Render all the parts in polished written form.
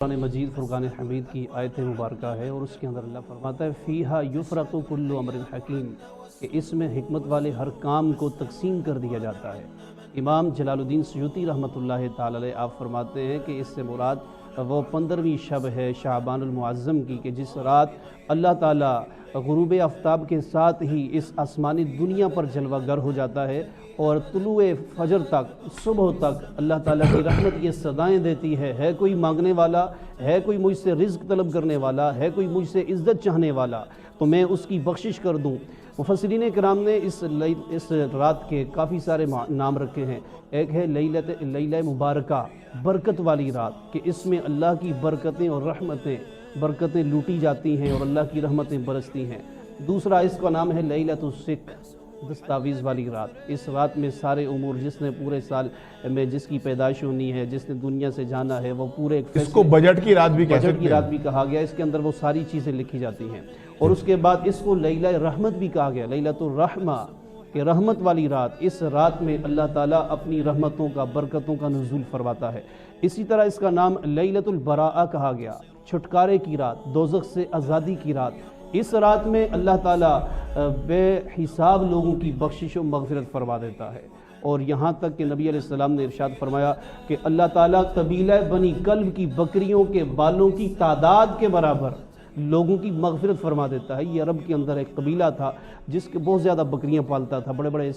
قرآن مجید فرقان حمید کی آیت مبارکہ ہے اور اس کے اندر اللہ فرماتا ہے فیہا یفرق کل امر حکیم، کہ اس میں حکمت والے ہر کام کو تقسیم کر دیا جاتا ہے۔ امام جلال الدین سیوطی رحمۃ اللہ تعالی علیہ آپ فرماتے ہیں کہ اس سے مراد وہ 15ویں شب ہے شعبان المعظم کی، کہ جس رات اللہ تعالیٰ غروب آفتاب کے ساتھ ہی اس آسمانی دنیا پر جلوہ گر ہو جاتا ہے اور طلوع فجر تک، صبح تک اللہ تعالیٰ کی رحمت یہ صدائیں دیتی ہے کوئی مانگنے والا، ہے کوئی مجھ سے رزق طلب کرنے والا، ہے کوئی مجھ سے عزت چاہنے والا، تو میں اس کی بخشش کر دوں۔ مفسرین کرام نے اس رات کے کافی سارے نام رکھے ہیں۔ ایک ہے لیلہ مبارکہ، برکت والی رات، کہ اس میں اللہ کی برکتیں اور برکتیں لوٹی جاتی ہیں اور اللہ کی رحمتیں برستی ہیں۔ دوسرا اس کا نام ہے لیلۃ السک، دستاویز والی رات۔ اس رات میں سارے امور، جس نے پورے سال میں جس کی پیدائش ہونی ہے، جس نے دنیا سے جانا ہے، وہ پورے اس کو بجٹ کی رات بھی کہہ سکتے ہیں، بجٹ کی رات بھی کہا گیا۔ اس کے اندر وہ ساری چیزیں لکھی جاتی ہیں۔ اور اس کے بعد اس کو لیلہ رحمت بھی کہا گیا، لیلۃ الرحمہ، کہ رحمت والی رات۔ اس رات میں اللہ تعالیٰ اپنی رحمتوں کا، برکتوں کا نزول فرماتا ہے۔ اسی طرح اس کا نام لیلۃ البراءہ کہا گیا، چھٹکارے کی رات، دوزخ سے آزادی کی رات۔ اس رات میں اللہ تعالیٰ بے حساب لوگوں کی بخشش و مغفرت فرما دیتا ہے، اور یہاں تک کہ نبی علیہ السلام نے ارشاد فرمایا کہ اللہ تعالیٰ قبیلہ بنی کلب کی بکریوں کے بالوں کی تعداد کے برابر لوگوں کی مغفرت فرما دیتا ہے۔ یہ عرب کے اندر ایک قبیلہ تھا جس کے بہت زیادہ بکریاں پالتا تھا، بڑے بڑے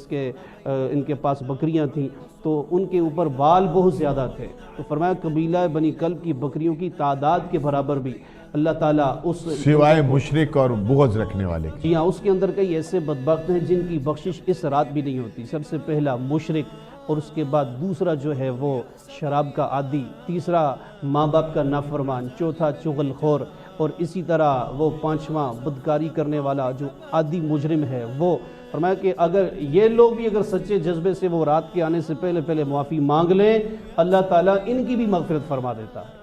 ان کے پاس بکریاں تھیں، تو ان کے اوپر بال بہت زیادہ تھے، تو فرمایا قبیلہ بنی کلب کی بکریوں کی تعداد کے برابر بھی اللہ تعالیٰ اس سوائے مشرک اور بغض رکھنے والے کی۔ جی ہاں، اس کے اندر کئی ایسے بدبخت ہیں جن کی بخشش اس رات بھی نہیں ہوتی۔ سب سے پہلا مشرک، اور اس کے بعد دوسرا جو ہے وہ شراب کا عادی، تیسرا ماں باپ کا نافرمان، چوتھا چغل خور، اور اسی طرح وہ پانچواں بدکاری کرنے والا جو عادی مجرم ہے وہ۔ فرمایا کہ اگر یہ لوگ بھی اگر سچے جذبے سے وہ رات کے آنے سے پہلے معافی مانگ لیں، اللہ تعالیٰ ان کی بھی مغفرت فرما دیتا ہے۔